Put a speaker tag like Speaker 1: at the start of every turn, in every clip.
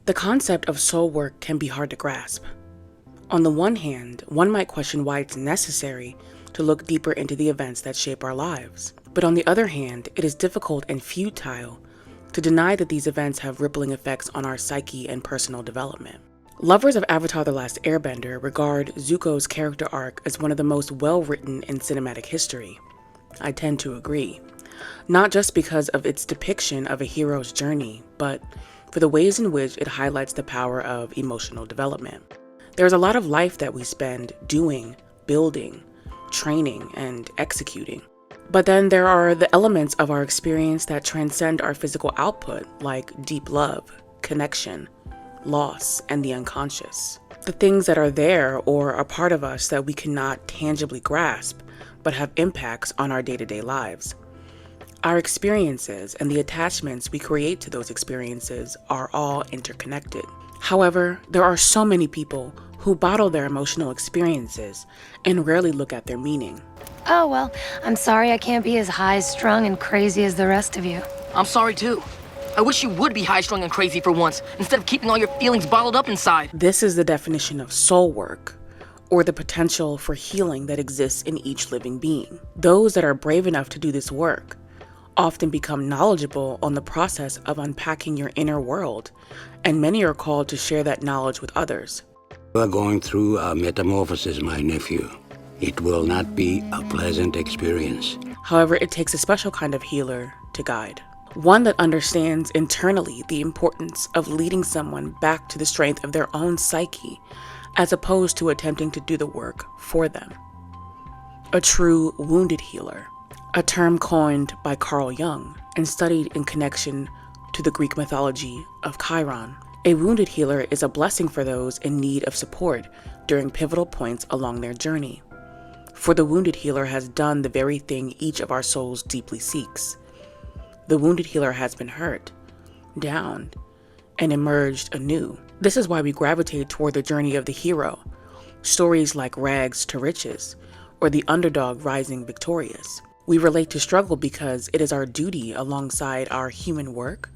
Speaker 1: The concept of soul work can be hard to grasp. On the one hand, one might question why it's necessary to look deeper into the events that shape our lives. But on the other hand, it is difficult and futile to deny that these events have rippling effects on our psyche and personal development. Lovers of Avatar: The Last Airbender regard Zuko's character arc as one of the most well-written in cinematic history. I tend to agree. Not just because of its depiction of a hero's journey, but for the ways in which it highlights the power of emotional development. There's a lot of life that we spend doing, building, training, and executing. But then there are the elements of our experience that transcend our physical output, like deep love, connection, loss, and the unconscious. The things that are there or are part of us that we cannot tangibly grasp, but have impacts on our day-to-day lives. Our experiences and the attachments we create to those experiences are all interconnected. However, there are so many people who bottle their emotional experiences and rarely look at their meaning.
Speaker 2: Oh, well, I'm sorry I can't be as high-strung and crazy as the rest of you.
Speaker 3: I'm sorry too. I wish you would be high-strung and crazy for once, instead of keeping all your feelings bottled up inside.
Speaker 1: This is the definition of soul work, or the potential for healing that exists in each living being. Those that are brave enough to do this work often become knowledgeable on the process of unpacking your inner world, and many are called to share that knowledge with others.
Speaker 4: You are going through a metamorphosis, my nephew. It will not be a pleasant experience.
Speaker 1: However, it takes a special kind of healer to guide. One that understands internally the importance of leading someone back to the strength of their own psyche, as opposed to attempting to do the work for them. A true wounded healer, a term coined by Carl Jung and studied in connection to the Greek mythology of Chiron. A wounded healer is a blessing for those in need of support during pivotal points along their journey. For the wounded healer has done the very thing each of our souls deeply seeks. The wounded healer has been hurt, downed, and emerged anew. This is why we gravitate toward the journey of the hero, stories like Rags to Riches, or the underdog rising victorious. We relate to struggle because it is our duty alongside our human work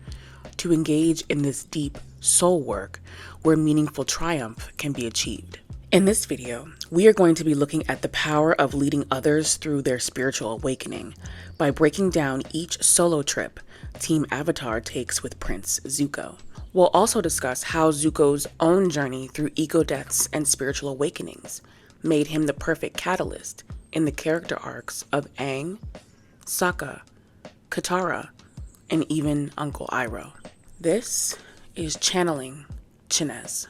Speaker 1: to engage in this deep soul work where meaningful triumph can be achieved. In this video, we are going to be looking at the power of leading others through their spiritual awakening by breaking down each solo trip Team Avatar takes with Prince Zuko. We'll also discuss how Zuko's own journey through ego deaths and spiritual awakenings made him the perfect catalyst in the character arcs of Aang, Sokka, Katara, and even Uncle Iroh. This is Channeling Chinez.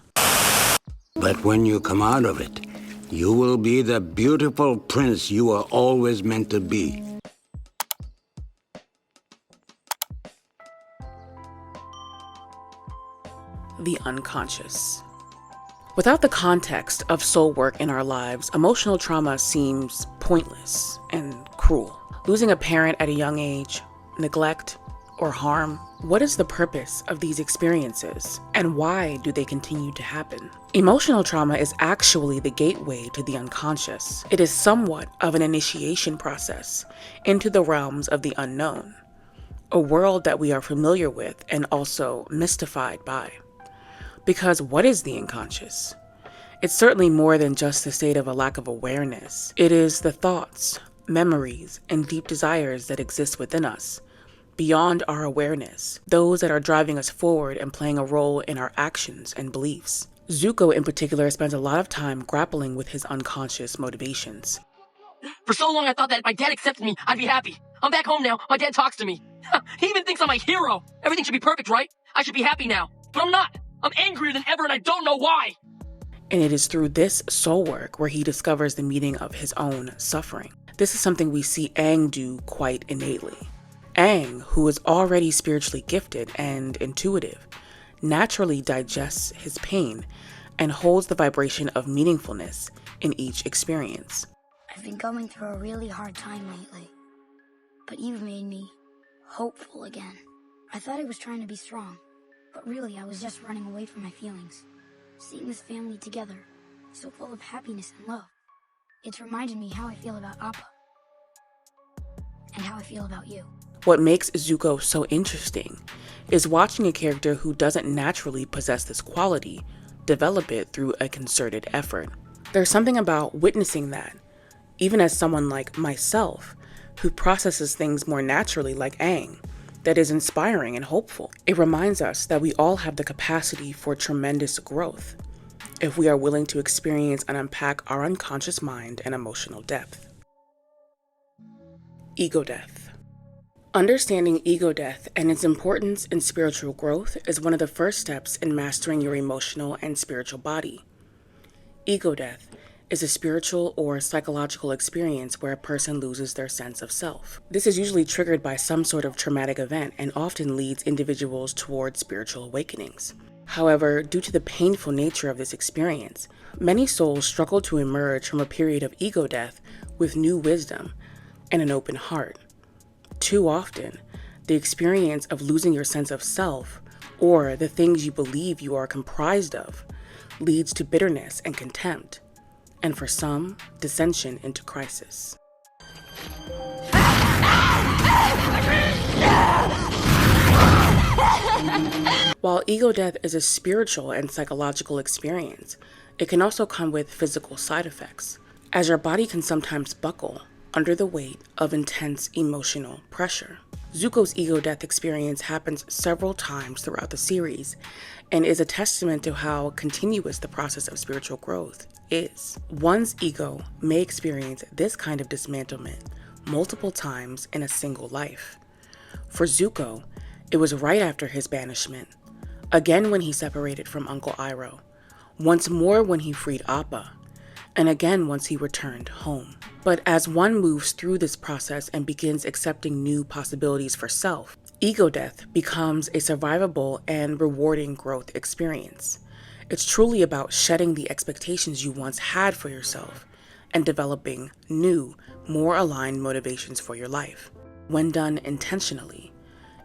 Speaker 4: But when you come out of it, you will be the beautiful prince you were always meant to be.
Speaker 1: The unconscious. Without the context of soul work in our lives, emotional trauma seems pointless and cruel. Losing a parent at a young age, neglect, or harm. What is the purpose of these experiences, and why do they continue to happen? Emotional trauma is actually the gateway to the unconscious. It is somewhat of an initiation process into the realms of the unknown, a world that we are familiar with and also mystified by. Because what is the unconscious? It's certainly more than just the state of a lack of awareness. It is the thoughts, memories, and deep desires that exist within us, beyond our awareness, those that are driving us forward and playing a role in our actions and beliefs. Zuko in particular spends a lot of time grappling with his unconscious motivations.
Speaker 3: For so long I thought that if my dad accepted me, I'd be happy. I'm back home now, my dad talks to me. He even thinks I'm a hero. Everything should be perfect, right? I should be happy now. But I'm not. I'm angrier than ever and I don't know why.
Speaker 1: And it is through this soul work where he discovers the meaning of his own suffering. This is something we see Aang do quite innately. Aang, who is already spiritually gifted and intuitive, naturally digests his pain and holds the vibration of meaningfulness in each experience.
Speaker 5: I've been going through a really hard time lately, but you've made me hopeful again. I thought I was trying to be strong, but really I was just running away from my feelings. Seeing this family together, so full of happiness and love, it's reminded me how I feel about Appa, and how I feel about you.
Speaker 1: What makes Zuko so interesting is watching a character who doesn't naturally possess this quality develop it through a concerted effort. There's something about witnessing that, even as someone like myself, who processes things more naturally like Aang, that is inspiring and hopeful. It reminds us that we all have the capacity for tremendous growth if we are willing to experience and unpack our unconscious mind and emotional depth. Ego death. Understanding ego death and its importance in spiritual growth is one of the first steps in mastering your emotional and spiritual body. Ego death is a spiritual or psychological experience where a person loses their sense of self. This is usually triggered by some sort of traumatic event and often leads individuals towards spiritual awakenings. However, due to the painful nature of this experience, many souls struggle to emerge from a period of ego death with new wisdom and an open heart. Too often, the experience of losing your sense of self, or the things you believe you are comprised of, leads to bitterness and contempt, and for some, dissension into crisis. While ego death is a spiritual and psychological experience, it can also come with physical side effects, as your body can sometimes buckle under the weight of intense emotional pressure. Zuko's ego death experience happens several times throughout the series and is a testament to how continuous the process of spiritual growth is. One's ego may experience this kind of dismantlement multiple times in a single life. For Zuko, it was right after his banishment, again when he separated from Uncle Iroh, once more when he freed Appa, and again once he returned home. But as one moves through this process and begins accepting new possibilities for self, ego death becomes a survivable and rewarding growth experience. It's truly about shedding the expectations you once had for yourself and developing new, more aligned motivations for your life. When done intentionally,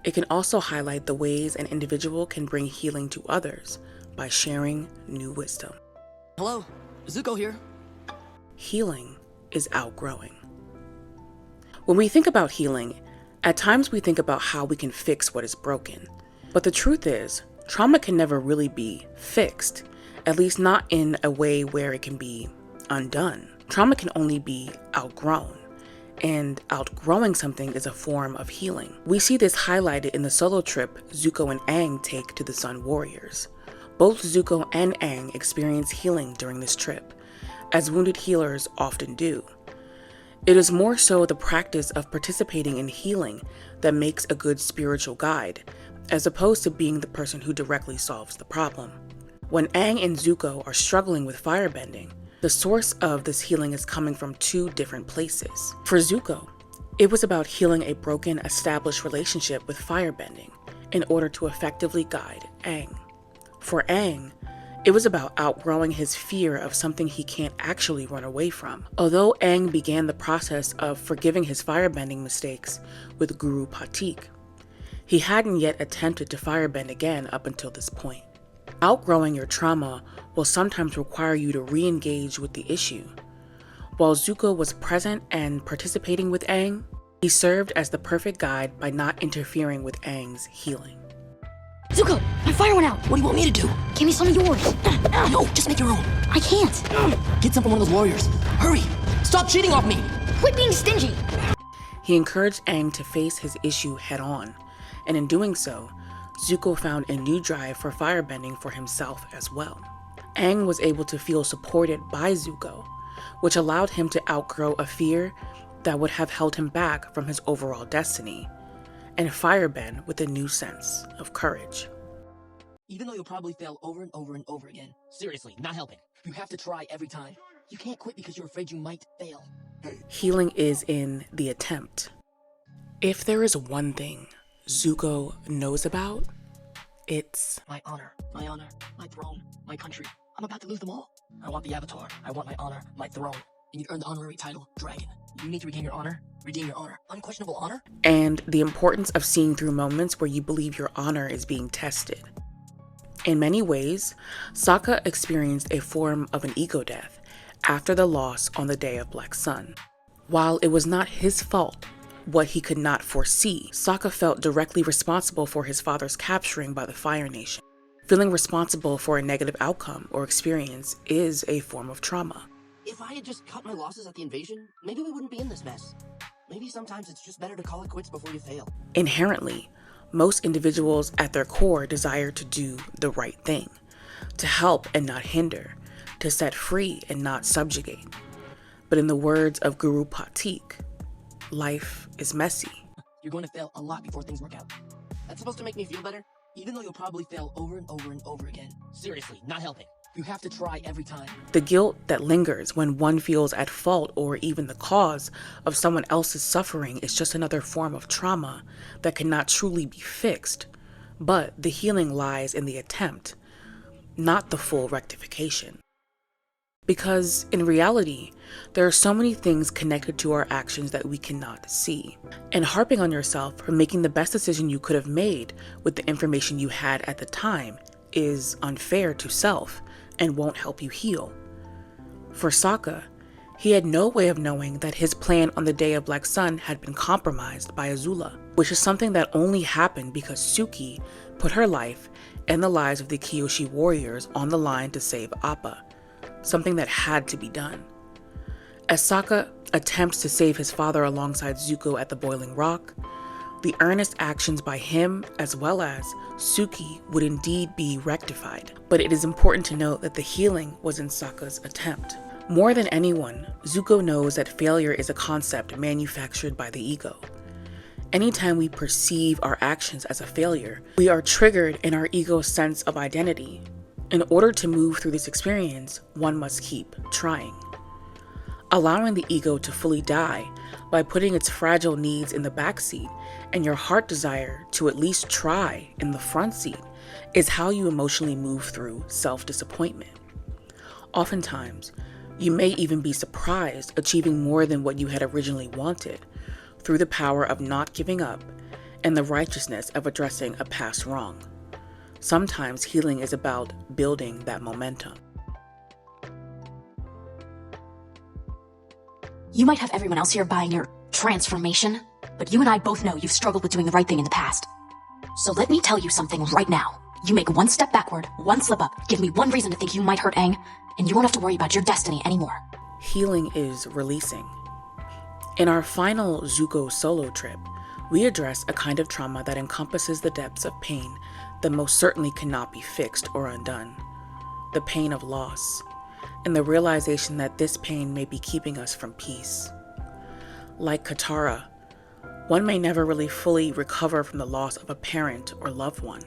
Speaker 1: it can also highlight the ways an individual can bring healing to others by sharing new wisdom.
Speaker 3: Hello, Zuko here.
Speaker 1: Healing is outgrowing. When we think about healing, at times we think about how we can fix what is broken. But the truth is, trauma can never really be fixed, at least not in a way where it can be undone. Trauma can only be outgrown, and outgrowing something is a form of healing. We see this highlighted in the solo trip Zuko and Aang take to the Sun Warriors. Both Zuko and Aang experience healing during this trip, as wounded healers often do. It is more so the practice of participating in healing that makes a good spiritual guide, as opposed to being the person who directly solves the problem. When Aang and Zuko are struggling with firebending, the source of this healing is coming from two different places. For Zuko, it was about healing a broken, established relationship with firebending in order to effectively guide Aang. For Aang, it was about outgrowing his fear of something he can't actually run away from. Although Aang began the process of forgiving his firebending mistakes with Guru Patik, he hadn't yet attempted to firebend again up until this point. Outgrowing your trauma will sometimes require you to re-engage with the issue. While Zuko was present and participating with Aang, he served as the perfect guide by not interfering with Aang's healing.
Speaker 5: Zuko, my fire went out.
Speaker 3: What do you want me to do?
Speaker 5: Give me some of yours.
Speaker 3: No, just make your own.
Speaker 5: I can't.
Speaker 3: Get some from one of those warriors. Hurry! Stop cheating off me!
Speaker 5: Quit being stingy.
Speaker 1: He encouraged Aang to face his issue head-on, and in doing so, Zuko found a new drive for firebending for himself as well. Aang was able to feel supported by Zuko, which allowed him to outgrow a fear that would have held him back from his overall destiny, and firebend with a new sense of courage.
Speaker 3: Even though you'll probably fail over and over and over again, seriously, not helping. You have to try every time. You can't quit because you're afraid you might fail.
Speaker 1: Healing is in the attempt. If there is one thing Zuko knows about, it's
Speaker 3: My honor, my throne, my country. I'm about to lose them all. I want the Avatar. I want my honor, my throne. And you earn the honorary title, Dragon. You need to regain your honor. Redeem your honor. Unquestionable honor.
Speaker 1: and the importance of seeing through moments where you believe your honor is being tested. In many ways, Sokka experienced a form of an ego death after the loss on the day of Black Sun. While it was not his fault, what he could not foresee, Sokka felt directly responsible for his father's capturing by the Fire Nation. Feeling responsible for a negative outcome or experience is a form of trauma.
Speaker 3: If I had just cut my losses at the invasion, maybe we wouldn't be in this mess. Maybe sometimes it's just better to call it quits before you fail.
Speaker 1: Inherently, most individuals at their core desire to do the right thing, to help and not hinder, to set free and not subjugate. But in the words of Guru Patik, life is messy.
Speaker 3: You're going to fail a lot before things work out. That's supposed to make me feel better, even though you'll probably fail over and over and over again. Seriously, not helping. You have to try every time.
Speaker 1: The guilt that lingers when one feels at fault or even the cause of someone else's suffering is just another form of trauma that cannot truly be fixed. But the healing lies in the attempt, not the full rectification. Because in reality, there are so many things connected to our actions that we cannot see. And harping on yourself for making the best decision you could have made with the information you had at the time is unfair to self and won't help you heal. For Sokka, he had no way of knowing that his plan on the day of Black Sun had been compromised by Azula, which is something that only happened because Suki put her life and the lives of the Kyoshi warriors on the line to save Appa, something that had to be done. As Sokka attempts to save his father alongside Zuko at the Boiling Rock, the earnest actions by him as well as Suki would indeed be rectified. But it is important to note that the healing was in Sokka's attempt. More than anyone, Zuko knows that failure is a concept manufactured by the ego. Anytime we perceive our actions as a failure, we are triggered in our ego's sense of identity. In order to move through this experience, one must keep trying. Allowing the ego to fully die by putting its fragile needs in the backseat and your heart desire to at least try in the front seat is how you emotionally move through self-disappointment. Oftentimes, you may even be surprised achieving more than what you had originally wanted through the power of not giving up and the righteousness of addressing a past wrong. Sometimes healing is about building that momentum.
Speaker 6: You might have everyone else here buying your transformation, but you and I both know you've struggled with doing the right thing in the past. So let me tell you something right now. You make one step backward, one slip up, give me one reason to think you might hurt Aang, and you won't have to worry about your destiny anymore.
Speaker 1: Healing is releasing. In our final Zuko solo trip, we address a kind of trauma that encompasses the depths of pain that most certainly cannot be fixed or undone. The pain of loss, and the realization that this pain may be keeping us from peace. Like Katara, one may never really fully recover from the loss of a parent or loved one,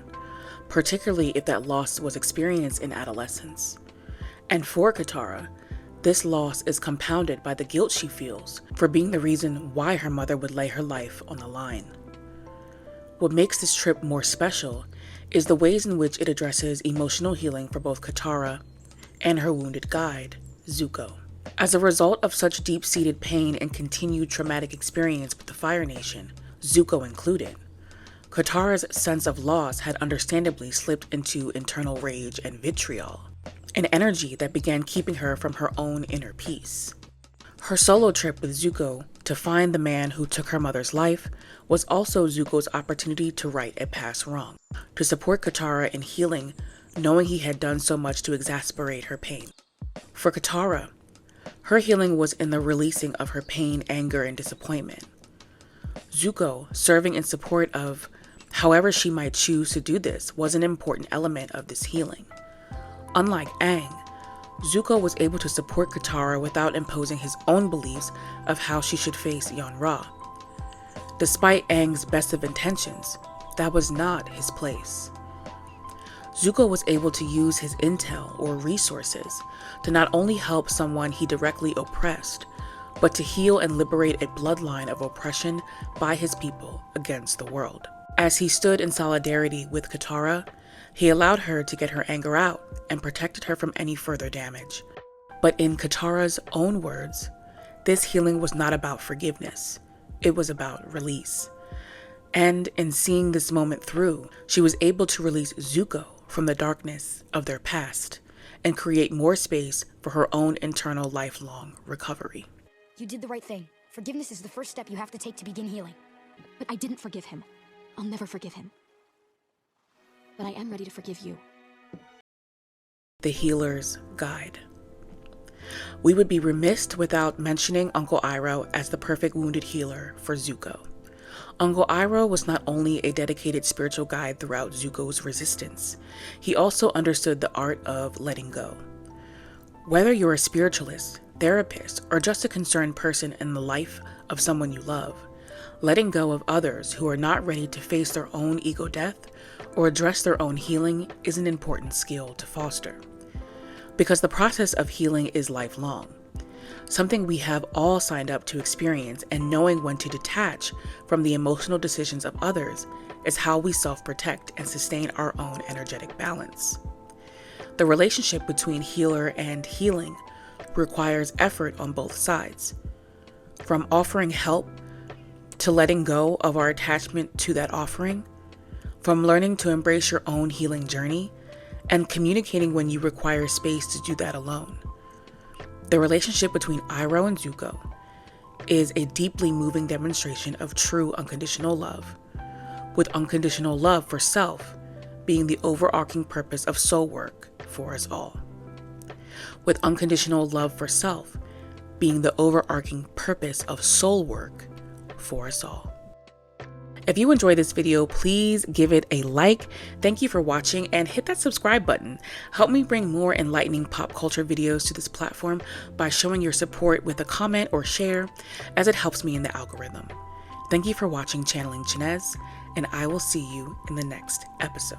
Speaker 1: particularly if that loss was experienced in adolescence. And for Katara, this loss is compounded by the guilt she feels for being the reason why her mother would lay her life on the line. What makes this trip more special is the ways in which it addresses emotional healing for both Katara and her wounded guide, Zuko. As a result of such deep-seated pain and continued traumatic experience with the Fire Nation, Zuko included, Katara's sense of loss had understandably slipped into internal rage and vitriol, an energy that began keeping her from her own inner peace. Her solo trip with Zuko to find the man who took her mother's life was also Zuko's opportunity to right a past wrong, to support Katara in healing, knowing he had done so much to exacerbate her pain. For Katara, her healing was in the releasing of her pain, anger, and disappointment. Zuko, serving in support of however she might choose to do this, was an important element of this healing. Unlike Aang, Zuko was able to support Katara without imposing his own beliefs of how she should face Yon-Ra. Despite Aang's best of intentions, that was not his place. Zuko was able to use his intel or resources to not only help someone he directly oppressed, but to heal and liberate a bloodline of oppression by his people against the world. As he stood in solidarity with Katara, he allowed her to get her anger out and protected her from any further damage. But in Katara's own words, this healing was not about forgiveness. It was about release. And in seeing this moment through, she was able to release Zuko from the darkness of their past and create more space for her own internal lifelong recovery.
Speaker 5: You did the right thing. Forgiveness is the first step you have to take to begin healing.
Speaker 6: But I didn't forgive him. I'll never forgive him. But I am ready to forgive you.
Speaker 1: The Healer's Guide. We would be remiss without mentioning Uncle Iroh as the perfect wounded healer for Zuko. Uncle Iroh was not only a dedicated spiritual guide throughout Zuko's resistance, he also understood the art of letting go. Whether you're a spiritualist, therapist, or just a concerned person in the life of someone you love, letting go of others who are not ready to face their own ego death or address their own healing is an important skill to foster. Because the process of healing is lifelong, something we have all signed up to experience, and knowing when to detach from the emotional decisions of others is how we self-protect and sustain our own energetic balance. The relationship between healer and healing requires effort on both sides. From offering help to letting go of our attachment to that offering, from learning to embrace your own healing journey, and communicating when you require space to do that alone. The relationship between Iroh and Zuko is a deeply moving demonstration of true unconditional love, with unconditional love for self being the overarching purpose of soul work for us all. With unconditional love for self being the overarching purpose of soul work for us all. If you enjoyed this video, please give it a like. Thank you for watching, and hit that subscribe button. Help me bring more enlightening pop culture videos to this platform by showing your support with a comment or share, as it helps me in the algorithm. Thank you for watching Channeling Chinez, and I will see you in the next episode.